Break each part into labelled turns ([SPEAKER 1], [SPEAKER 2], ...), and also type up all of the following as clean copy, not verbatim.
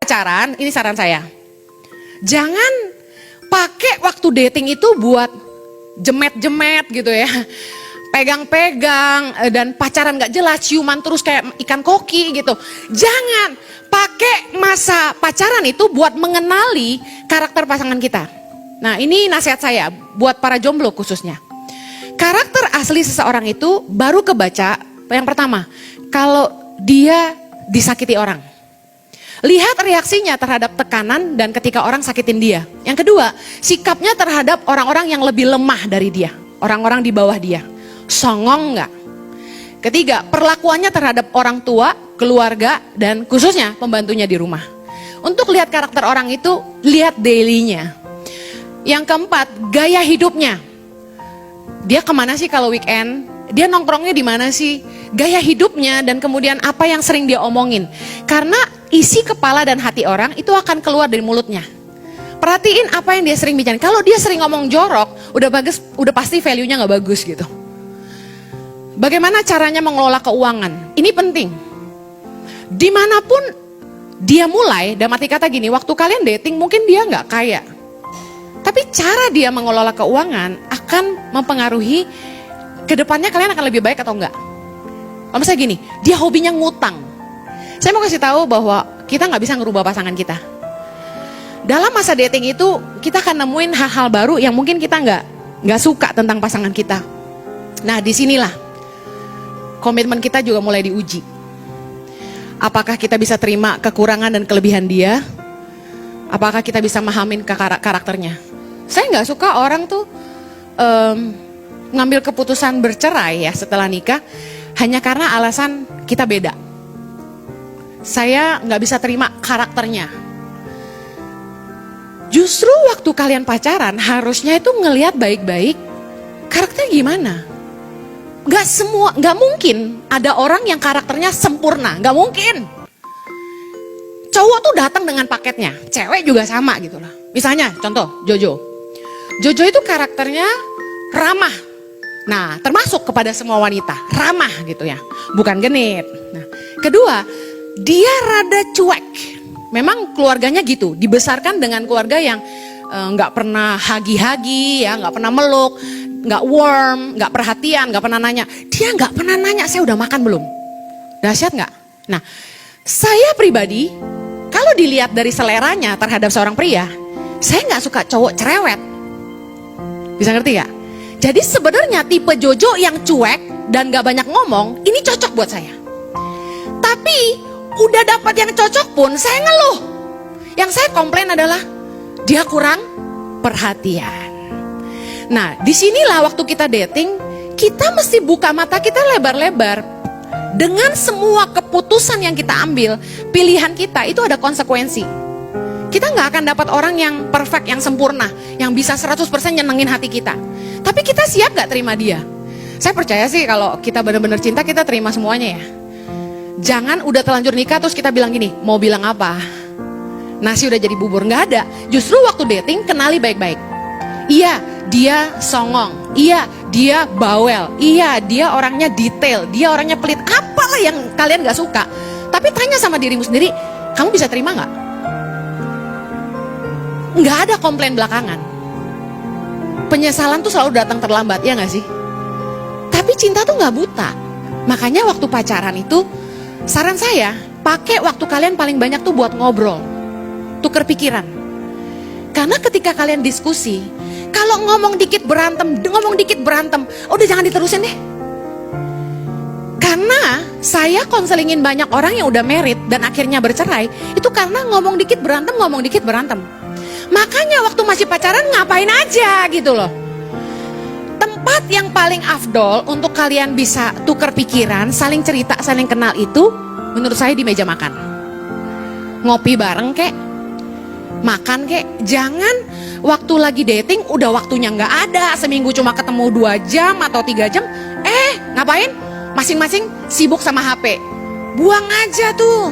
[SPEAKER 1] pacaran, ini saran saya. Jangan pakai waktu dating itu buat jemet-jemet gitu ya. Pegang-pegang dan pacaran gak jelas, ciuman terus kayak ikan koki gitu. Jangan pakai masa pacaran itu buat mengenali karakter pasangan kita. Nah, ini nasihat saya buat para jomblo khususnya. Karakter asli seseorang itu baru kebaca yang pertama, kalau dia disakiti orang. Lihat reaksinya terhadap tekanan dan ketika orang sakitin dia. Yang kedua, sikapnya terhadap orang-orang yang lebih lemah dari dia. Orang-orang di bawah dia. Songong nggak? Ketiga, perlakuannya terhadap orang tua, keluarga, dan khususnya pembantunya di rumah. Untuk lihat karakter orang itu, lihat daily-nya. Yang keempat, gaya hidupnya. Dia kemana sih kalau weekend? Dia nongkrongnya di mana sih? Gaya hidupnya dan kemudian apa yang sering dia omongin. Karena isi kepala dan hati orang itu akan keluar dari mulutnya. Perhatiin apa yang dia sering bicara. Kalau dia sering ngomong jorok, udah bagus, udah pasti value-nya nggak bagus gitu. Bagaimana caranya mengelola keuangan? Ini penting. Dimanapun dia mulai, dan arti kata gini, waktu kalian dating mungkin dia nggak kaya. Tapi cara dia mengelola keuangan akan mempengaruhi kedepannya kalian akan lebih baik atau enggak. Kalau misalnya gini, dia hobinya ngutang. Saya mau kasih tahu bahwa kita nggak bisa ngerubah pasangan kita. Dalam masa dating itu kita akan nemuin hal-hal baru yang mungkin kita nggak suka tentang pasangan kita. Nah, disinilah komitmen kita juga mulai diuji. Apakah kita bisa terima kekurangan dan kelebihan dia? Apakah kita bisa memahamin karakternya? Saya nggak suka orang tuh ngambil keputusan bercerai ya setelah nikah hanya karena alasan kita beda. Saya nggak bisa terima karakternya. Justru waktu kalian pacaran harusnya itu ngelihat baik-baik karakternya gimana. Nggak mungkin ada orang yang karakternya sempurna, nggak mungkin. Cowok tuh datang dengan paketnya, cewek juga sama gitu lah. Misalnya contoh Jojo itu karakternya ramah. Nah, termasuk kepada semua wanita, ramah gitu ya, bukan genit. Nah, kedua, dia rada cuek. Memang keluarganya gitu, dibesarkan dengan keluarga yang nggak pernah hagi-hagi ya, nggak pernah meluk, nggak warm, nggak perhatian, nggak pernah nanya. Dia nggak pernah nanya, saya udah makan belum? Dahsyat nggak? Nah, saya pribadi, kalau dilihat dari seleranya terhadap seorang pria, saya nggak suka cowok cerewet. Bisa ngerti gak? Jadi sebenarnya tipe Jojo yang cuek dan gak banyak ngomong, ini cocok buat saya. Tapi udah dapat yang cocok pun saya ngeluh. Yang saya komplain adalah dia kurang perhatian. Nah, disinilah waktu kita dating, kita mesti buka mata kita lebar-lebar. Dengan semua keputusan yang kita ambil, pilihan kita itu ada konsekuensi. Kita gak akan dapat orang yang perfect, yang sempurna, yang bisa 100% nyenengin hati kita. Tapi kita siap gak terima dia? Saya percaya sih kalau kita benar-benar cinta, kita terima semuanya ya. Jangan udah terlanjur nikah terus kita bilang gini, mau bilang apa? Nasi udah jadi bubur, gak ada. Justru waktu dating kenali baik-baik. Iya, dia songong. Iya, dia bawel. Iya, dia orangnya detail. Dia orangnya pelit. Apalah yang kalian gak suka. Tapi tanya sama dirimu sendiri, kamu bisa terima gak? Nggak ada komplain belakangan. Penyesalan tuh selalu datang terlambat, ya nggak sih? Tapi cinta tuh nggak buta. Makanya waktu pacaran itu, saran saya, pakai waktu kalian paling banyak tuh buat ngobrol, tuker pikiran. Karena ketika kalian diskusi, kalau ngomong dikit berantem, udah jangan diterusin deh. Karena saya konselingin banyak orang yang udah married dan akhirnya bercerai, itu karena ngomong dikit berantem. Makanya waktu masih pacaran ngapain aja gitu loh. Tempat yang paling afdol untuk kalian bisa tukar pikiran, saling cerita, saling kenal itu menurut saya di meja makan. Ngopi bareng kek, makan kek. Jangan waktu lagi dating udah waktunya nggak ada, seminggu cuma ketemu 2 jam atau 3 jam. Ngapain? Masing-masing sibuk sama HP. Buang aja tuh.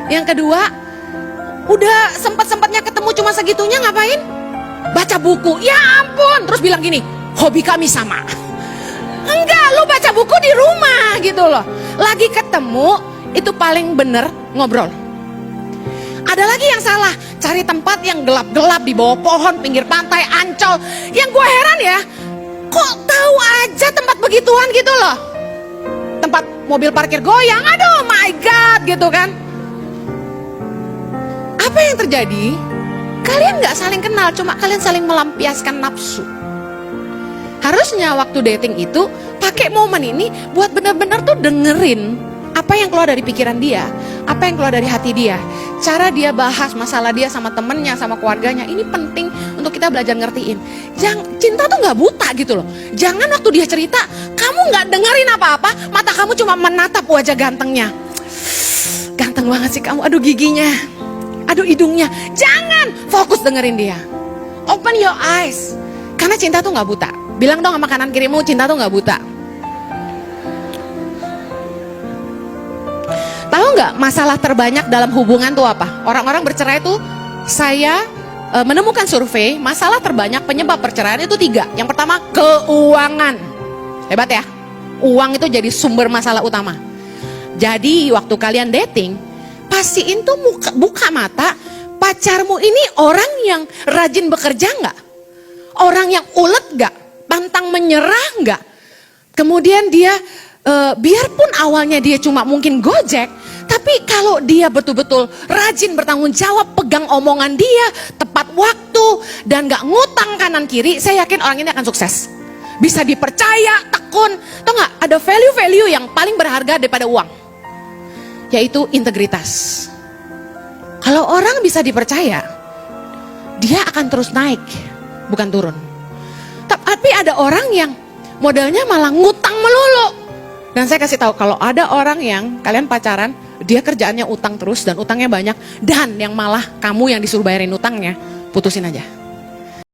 [SPEAKER 1] Yang kedua, udah sempat-sempatnya ketemu cuma segitunya ngapain? Baca buku. Ya ampun, terus bilang gini, hobi kami sama. Enggak, lu baca buku di rumah gitu loh. Lagi ketemu, itu paling bener ngobrol. Ada lagi yang salah, cari tempat yang gelap-gelap di bawah pohon, pinggir pantai, Ancol. Yang gue heran ya, kok tahu aja tempat begituan gitu loh. Tempat mobil parkir goyang, aduh my god gitu kan. Apa yang terjadi? Kalian gak saling kenal, cuma kalian saling melampiaskan nafsu. Harusnya waktu dating itu pakai momen ini buat benar-benar tuh dengerin apa yang keluar dari pikiran dia, apa yang keluar dari hati dia, cara dia bahas masalah dia sama temennya, sama keluarganya. Ini penting untuk kita belajar ngertiin. Cinta tuh gak buta gitu loh. Jangan waktu dia cerita kamu gak dengerin apa-apa, mata kamu cuma menatap wajah gantengnya. Ganteng banget sih kamu, aduh giginya, aduh hidungnya. Jangan fokus dengerin dia. Open your eyes. Karena cinta tuh gak buta. Bilang dong sama kanan kirimu, cinta tuh gak buta. Tahu gak masalah terbanyak dalam hubungan tuh apa? Orang-orang bercerai tuh, saya menemukan survei, masalah terbanyak penyebab perceraian itu 3. Yang pertama, keuangan. Hebat ya. Uang itu jadi sumber masalah utama. Jadi waktu kalian dating, pastiin tuh buka mata, pacarmu ini orang yang rajin bekerja gak? Orang yang ulet gak? Pantang menyerah gak? Kemudian dia, biarpun awalnya dia cuma mungkin gojek, tapi kalau dia betul-betul rajin bertanggung jawab, pegang omongan dia, tepat waktu, dan gak ngutang kanan kiri, saya yakin orang ini akan sukses. Bisa dipercaya, tekun. Tau gak, ada value-value yang paling berharga daripada uang, yaitu integritas. Kalau orang bisa dipercaya, dia akan terus naik, bukan turun. Tapi ada orang yang modelnya malah ngutang melulu. Dan saya kasih tahu, kalau ada orang yang kalian pacaran, dia kerjaannya utang terus dan utangnya banyak, dan yang malah kamu yang disuruh bayarin utangnya, putusin aja.